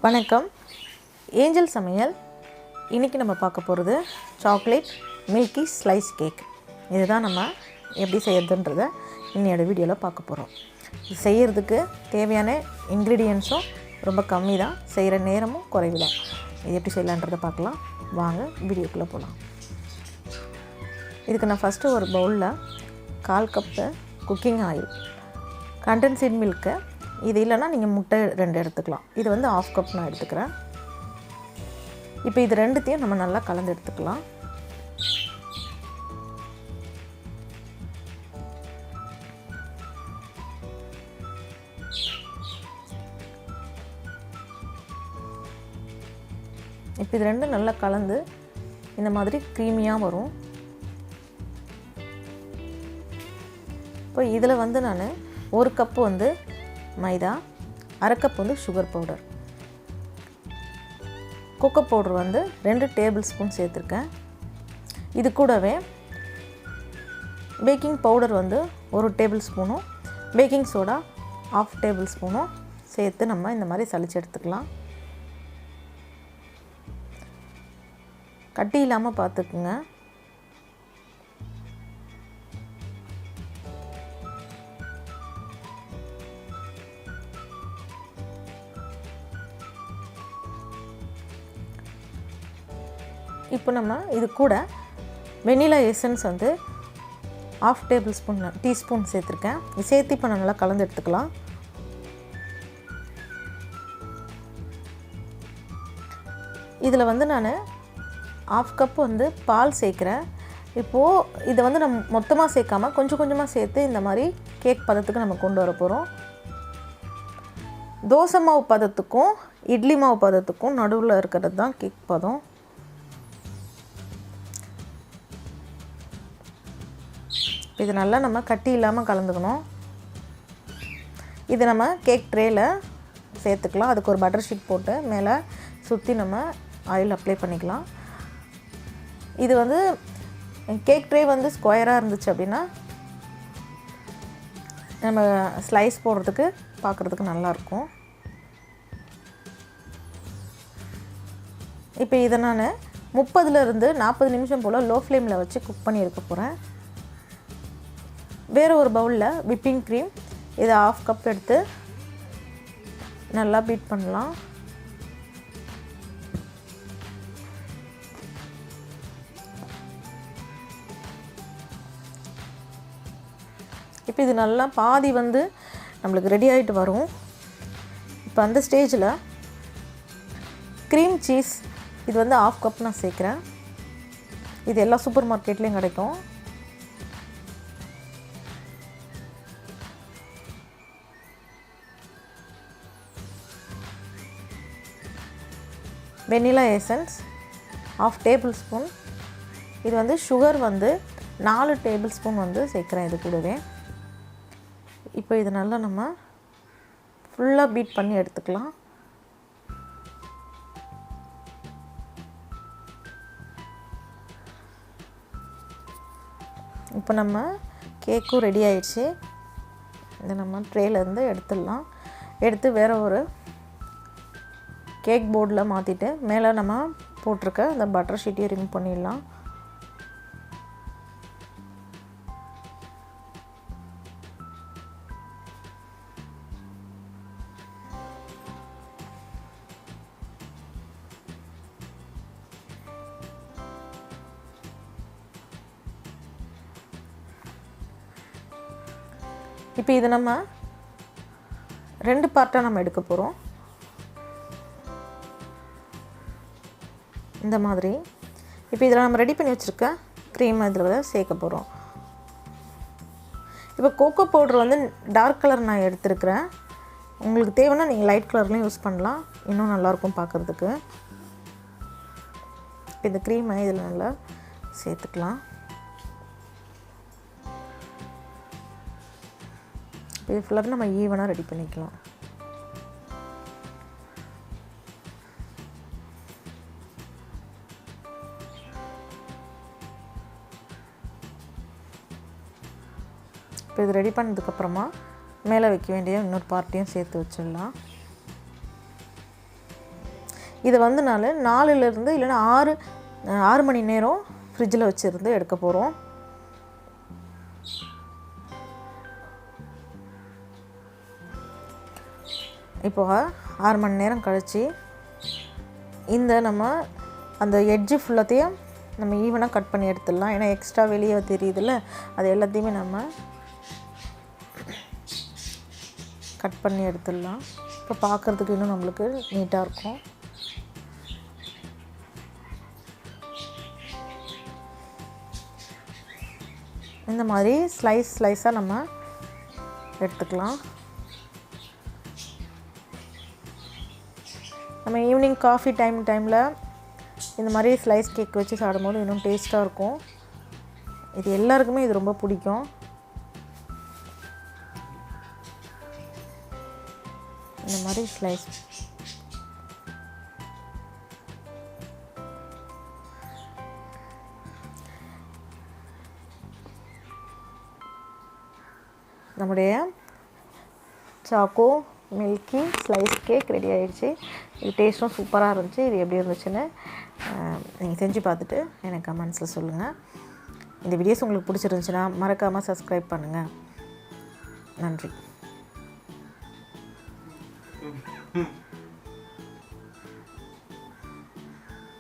வணக்கம், ஏஞ்சல் சமையல். இன்றைக்கி நம்ம பார்க்க போகிறது சாக்லேட் மில்கி ஸ்லைஸ் கேக். இதுதான் நம்ம எப்படி செய்யறதுன்றதை இன்னையோட வீடியோவில் பார்க்க போகிறோம். இது செய்கிறதுக்கு தேவையான இன்க்ரீடியன்ஸும் ரொம்ப கம்மி தான், செய்கிற நேரமும் குறைவு தான். இது எப்படி செய்யலான்றதை பார்க்கலாம். வாங்க வீடியோக்குள்ளே போகலாம். இதுக்கு நான் ஃபஸ்ட்டு ஒரு பவுலில் 1/4 cup cooking oil, condensed milk, இது இல்லைன்னா நீங்கள் முட்டை 2 எடுத்துக்கலாம். இது வந்து 1/2 கப் நான் எடுத்துக்கிறேன். இப்போ இது ரெண்டுத்தையும் நம்ம நல்லா கலந்து எடுத்துக்கலாம். இப்போ இது ரெண்டும் நல்லா கலந்து இந்த மாதிரி க்ரீமியாக வரும். இப்போ இதில் வந்து நான் 1 கப்பு வந்து மைதா, 1/2 கப் வந்து சுகர் பவுடர், கோகோ பவுடர் வந்து 2 டேபிள் ஸ்பூன் சேர்த்துருக்கேன். இது கூடவே பேக்கிங் பவுடர் வந்து 1 டேபிள் ஸ்பூனும், பேக்கிங் சோடா 1/2 டேபிள் ஸ்பூனும் சேர்த்து நம்ம இந்த மாதிரி சலிச்சு எடுத்துக்கலாம். கட்டி இல்லாமல் பார்த்துக்குங்க. இப்போ நம்ம இது கூட வெனிலா எசன்ஸ் வந்து 1/2 டேபிள் ஸ்பூன் டீஸ்பூன் சேர்த்துருக்கேன். இது சேர்த்து இப்போ நல்லா கலந்து எடுத்துக்கலாம். இதில் வந்து நான் 1/2 கப் வந்து பால் சேர்க்குறேன். இப்போது இதை வந்து நம்ம மொத்தமாக சேர்க்காமல் கொஞ்சம் கொஞ்சமாக சேர்த்து இந்த மாதிரி கேக் பதத்துக்கு நம்ம கொண்டு வர போகிறோம். தோசை மாவு பதத்துக்கும் இட்லி மாவு பதத்துக்கும் நடுவில் இருக்கிறது தான் கேக் பதம். இது நல்லா நம்ம கட்டி இல்லாமல் கலந்துக்கணும். இது நம்ம கேக் ட்ரேயில் சேர்த்துக்கலாம். அதுக்கு ஒரு பட்டர் ஷீட் போட்டு மேலே சுற்றி நம்ம ஆயில் அப்ளை பண்ணிக்கலாம். இது வந்து கேக் ட்ரே வந்து ஸ்கொயராக இருந்துச்சு அப்படின்னா நம்ம ஸ்லைஸ் போடுறதுக்கு பார்க்குறதுக்கு நல்லாயிருக்கும். இப்போ இதை நான் 30லேருந்து 40 நிமிஷம் போல் லோ ஃப்ளேமில் வச்சு குக் பண்ணி எடுக்க போகிறேன். வேறு ஒரு பவுலில் விப்பிங் க்ரீம், இதை 1/2 கப் எடுத்து நல்லா பீட் பண்ணலாம். இப்போ இது நல்லா பாதி வந்து நம்மளுக்கு ரெடி ஆகிட்டு வரும். இப்போ அந்த ஸ்டேஜில் க்ரீம் சீஸ், இது வந்து 1/2 கப் நான் சேர்க்குறேன். இது எல்லா சூப்பர் மார்க்கெட்லேயும் கிடைக்கும். Vanilla essence 1/2 tablespoon. இது வந்து சுகர் வந்து 4 டேபிள் ஸ்பூன் வந்து சேர்க்குறேன் இது கூடவே. இப்போ இது நல்லா நம்ம ஃபுல்லாக பீட் பண்ணி எடுத்துக்கலாம். இப்போ நம்ம கேக்கும் ரெடி ஆயிடுச்சு. இதை நம்ம ட்ரேலேருந்து எடுத்துடலாம். எடுத்து வேறு ஒரு கேக் போர்டில் மாற்றிட்டு மேலே நம்ம போட்டிருக்க அந்த பட்டர் ஷீட்டையும் ரிமூவ் பண்ணிடலாம். இப்போ இது நம்ம 2 பார்ட்டாக நம்ம எடுக்க போகிறோம். இந்த மாதிரி இப்போ இதில் நம்ம ரெடி பண்ணி வச்சுருக்க க்ரீம் இதில் சேர்க்க போகிறோம். இப்போ கோகோ பவுட்ரு வந்து டார்க் கலர் நான் எடுத்துருக்கிறேன். உங்களுக்கு தேவைன்னா நீங்கள் லைட் கலர்லேயும் யூஸ் பண்ணலாம், இன்னும் நல்லாயிருக்கும் பார்க்குறதுக்கு. இப்போ இந்த க்ரீமை இதில் நல்லா சேர்த்துக்கலாம். இது ஃபுல்லாக நம்ம ஈவனாக ரெடி பண்ணிக்கலாம். இப்போ இது ரெடி பண்ணதுக்கப்புறமா மேலே வைக்க வேண்டிய இன்னொரு பார்ட்டையும் சேர்த்து வச்சிடலாம். இதை வந்து நான் 4லேருந்து இல்லைன்னா 6 மணி நேரம் ஃப்ரிட்ஜில் வச்சுருந்து எடுக்க போகிறோம். இப்போ 6 மணி நேரம் கழித்து இந்த நம்ம அந்த எட்ஜு ஃபுல்லாத்தையும் நம்ம ஈவனாக கட் பண்ணி எடுத்துடலாம். ஏன்னா எக்ஸ்ட்ரா வெளியே தெரியுதுல்ல, அது எல்லாத்தையுமே நம்ம கட் பண்ணி எடுத்துடலாம். இப்போ பார்க்குறதுக்கு இன்னும் நம்மளுக்கு நீட்டாக இருக்கும். இந்த மாதிரி ஸ்லைஸாக நம்ம எடுத்துக்கலாம். நம்ம ஈவினிங் காஃபி டைமில் இந்த மாதிரி ஸ்லைஸ் கேக் வச்சு சாப்பிடும்போது இன்னும் டேஸ்ட்டாக இருக்கும். இது எல்லாருக்குமே இது ரொம்ப பிடிக்கும். இந்த மாதிரி ஸ்லைஸ் நம்முடைய choco milky slice cake ready ஆகிடுச்சு. இது டேஸ்ட்டும் சூப்பராக இருந்துச்சு. இது எப்படி இருந்துச்சுன்னு நீங்கள் செஞ்சு பார்த்துட்டு எனக்கு கமெண்ட்ஸில் சொல்லுங்கள். இந்த வீடியோஸ் உங்களுக்கு பிடிச்சிருந்துச்சுன்னா மறக்காமல் சப்ஸ்கிரைப் பண்ணுங்கள். நன்றி.